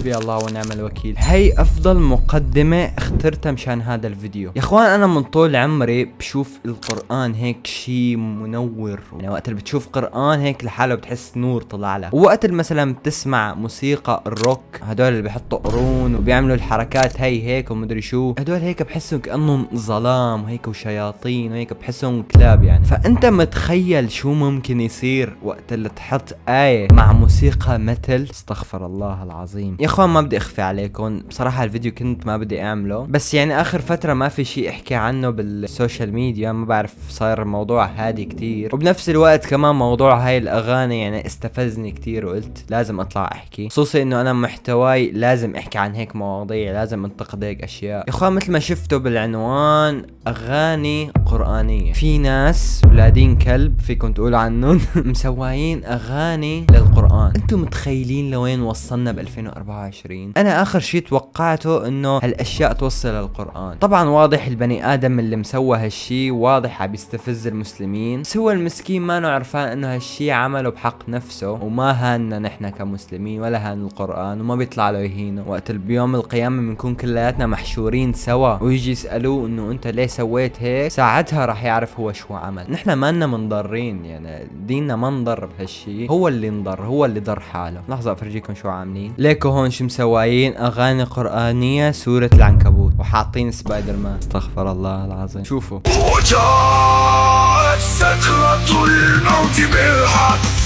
حسبي الله ونعم الوكيل. هي افضل مقدمة اخترتها مشان هذا الفيديو يا اخوان. انا من طول عمري بشوف القرآن هيك شي منور، يعني وقت اللي بتشوف قرآن هيك لحاله بتحس نور طلع له، ووقت اللي مثلا بتسمع موسيقى الروك هدول اللي بيحطوا قرون وبيعملوا الحركات هي هيك ومدري شو، هدول هيك بحسهم كأنهم ظلام هيك وشياطين وهيك بحسهم كلاب يعني. فانت متخيل شو ممكن يصير وقت اللي تحط آية مع موسيقى متل؟ استغفر الله العظيم يا اخوان. ما بدي اخفي عليكم بصراحة الفيديو كنت ما بدي اعمله، بس يعني اخر فترة ما في شيء احكي عنه بالسوشيال ميديا، ما بعرف صاير الموضوع هادي كتير، وبنفس الوقت كمان موضوع هاي الاغاني يعني استفزني كتير وقلت لازم اطلع احكي، خصوصي انه انا محتواي لازم احكي عن هيك مواضيع، لازم انتقد هيك اشياء يا اخوان. مثل ما شفتوا بالعنوان اغاني قرآنية، في ناس ولادين كلب فيكم تقولوا عنهم مسواين اغاني للقرآن. انتم متخيلين لوين وصلنا ب 2024؟ انا اخر شيء توقعته انه هالاشياء توصل للقرآن. طبعا واضح البني ادم اللي مسوى هالشي واضح عم يستفز المسلمين، بس هو المسكين ما عرفان انه هالشي عمله بحق نفسه، وما هاننا نحن كمسلمين ولا هان القرآن، وما بيطلع له يهينه. وقت بيوم القيامة بنكون كلياتنا محشورين سوا ويجي يسألوه انه انت ليه سويت هيك، ساعتها راح يعرف هو شو عمل. نحن ما لنا منضرين، يعني ديننا ما انضر بهالشي، هو اللي انضر، هو اللي ضر حاله. لحظة افرجيكم شو عاملين. ليكو هون شو مسوايين اغاني قرآنية سورة العنكبوت وحاطين سبايدر مان. استغفر الله العظيم. شوفوا وجاءت سكرة الموت بالحق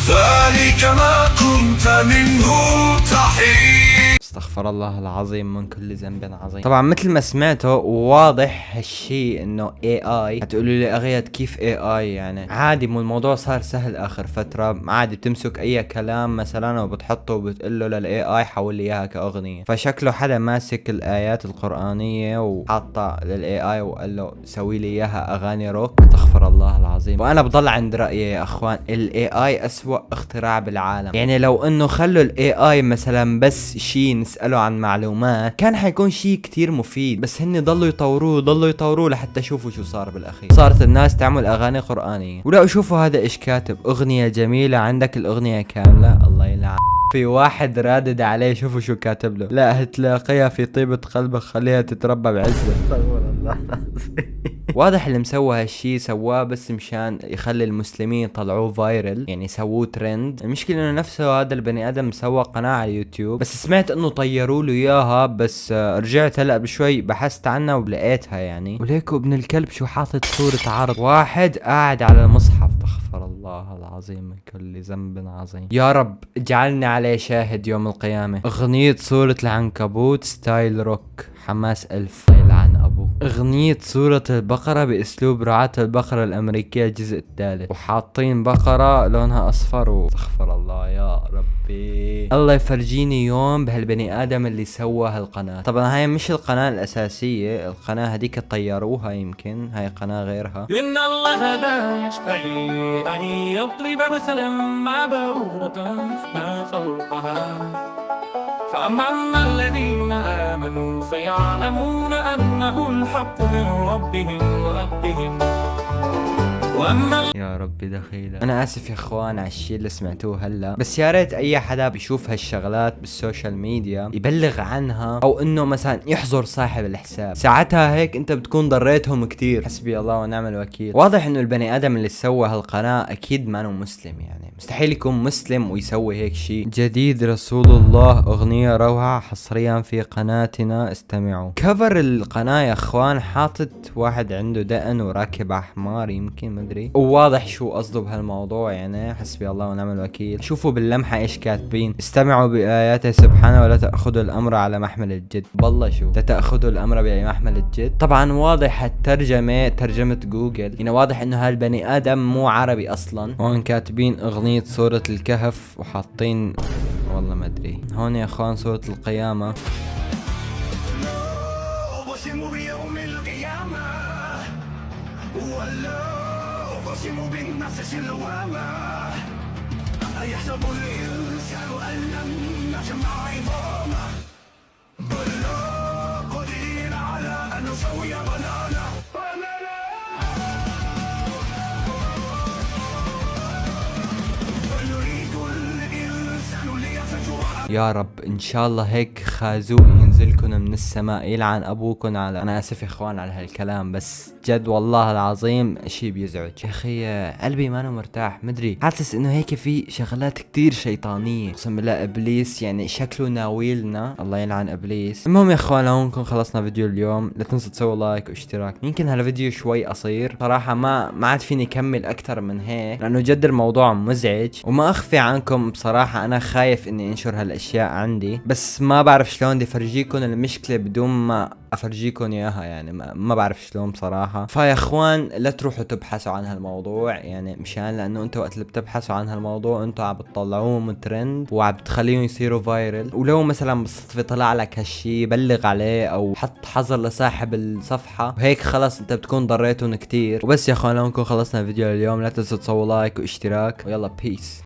ذلك ما كنت منه تحيد. استغفر الله العظيم من كل ذنب عظيم. طبعا مثل ما سمعتوا واضح هالشي انه AI. هتقولوا لي اغيت كيف AI؟ يعني عادي، مو الموضوع صار سهل اخر فترة، عادي بتمسك اي كلام مثلا وبتحطه وبتقول له للAI حول لي اياها كاغنية. فشكله حدا ماسك الايات القرآنية وحاطها للAI وقال له سوي لي اياها اغاني روك. استغفر الله العظيم. وانا بضل عند رأيي يا اخوان، الAI اسوأ اختراع بالعالم. يعني لو انه خلوا الAI مثلا بس شي نسأله عن معلومات كان حيكون شي كتير مفيد، بس هن ضلوا يطوروه لحتى شوفوا شو صار بالاخير. صارت الناس تعمل اغاني قرآنية. ولا شوفوا هذا ايش كاتب، اغنية جميلة، عندك الاغنية كاملة. الله يلعن. في واحد رادد عليه، شوفوا شو كاتب له، لا هتلاقيها في طيبة قلبك خليها تتربى بعزة. استغفر الله العظيم. واضح اللي مسوى هالشي سواه بس مشان يخلي المسلمين يطلعوه فايرل، يعني سووه ترند. المشكلة انه نفسه هذا البني ادم مسوى قناة على اليوتيوب، بس سمعت انه طيروا له اياها، بس رجعت هلا بشوي بحثت عنها ولقيتها يعني. وليكو ابن الكلب شو حاطط صورة عرض واحد قاعد على المصحف. استغفر الله العظيم من كل ذنب عظيم. يا رب اجعلني عليه شاهد يوم القيامة. اغنية سورة العنكبوت ستايل روك حماس 1000. يلعن ابوك. اغنية سورة البقرة باسلوب رعاة البقرة الامريكية الجزء الثالث، وحاطين بقرة لونها اصفر. استغفر الله يا ربي. الله يفرجيني يوم بهالبني ادم اللي سوى هالقناة. طبعا هاي مش القناة الاساسية، القناة هذيك طيروها، يمكن هاي قناة غيرها. إن الله لا يشتهي أن يضرب مثلا ما بعوضة ما فوقها فأما الذين آمنوا فيعلمون أنه الحق من ربهم يا ربي دخيلة. انا اسف يا اخوان على الشيء اللي سمعتوه هلا، بس يا ريت اي حدا بيشوف هالشغلات بالسوشيال ميديا يبلغ عنها، او انه مثلا يحظر صاحب الحساب. ساعتها هيك انت بتكون ضريتهم كتير. حسبي الله ونعم الوكيل. واضح انه البني ادم اللي سوى هالقناة اكيد ما انه مسلم، يعني مستحيل يكون مسلم ويسوي هيك شيء. جديد رسول الله اغنية روعة حصريا في قناتنا استمعوا. كفر القناة يا اخوان حاطط واحد عنده دقن وراكب على حمار، يمكن مدري، وواضح شو قصده بهالموضوع. يعني حسبي الله ونعم الوكيل. شوفوا باللمحة ايش كاتبين، استمعوا بآياته سبحانه ولا تأخذوا الامر على محمل الجد. بالله شو لا تأخذوا الامر بمحمل الجد. طبعا واضح الترجمة ترجمة جوجل، يعني واضح انه هالبني ادم مو عربي اصلا. هون كاتبين اغنية سورة الكهف وحاطين والله ما ادري. هون يا اخوان سورة القيامة. أقسم بالنفس اللوامة أيحسب الإنسان أن لن نجمع عظامه بلى قادرين على أن نسوي بنانا. بل يريد الإنسان يا رب ان شاء الله هيك خازوق ينزلكن من السماء يلعن ابوكن على، انا اسف يا اخوان على هالكلام، بس جد والله العظيم اشي بيزعج يا اخي. قلبي ما أنا مرتاح، مدري، حاسس انه هيك في شغلات كتير شيطانية، اقسم بالله ابليس يعني شكله ناويلنا، الله يلعن ابليس. المهم يا اخوان هون نكون خلصنا فيديو اليوم، لا تنسوا تسووا لايك واشتراك. يمكن هالفيديو شوي قصير صراحة، ما عاد فيني كمل اكثر من هيك لانه جد الموضوع مزعج، وما اخفي عنكم بصراحة انا خايف اني انشر هالاشياء عندي، بس ما بعرف شلون بدي افرجيكم المشكلة بدون ما افرجيكم اياها، يعني ما بعرف شلون بصراحة. فيا اخوان لا تروحوا تبحثوا عن هالموضوع، يعني مشان لانه انتوا وقت اللي بتبحثوا عن هالموضوع انتوا عم بتطلعوهم ترند وعم بتخليهم يصيروا فايرل، ولو مثلا بالصدفة طلع لك هالشي بلغ عليه او حط حظر لصاحب الصفحة، وهيك خلص انت بتكون ضريتهم كتير. وبس يا اخوان لو نكون خلصنا الفيديو اليوم، لا تنسوا تسووا لايك واشتراك، ويلا بيس.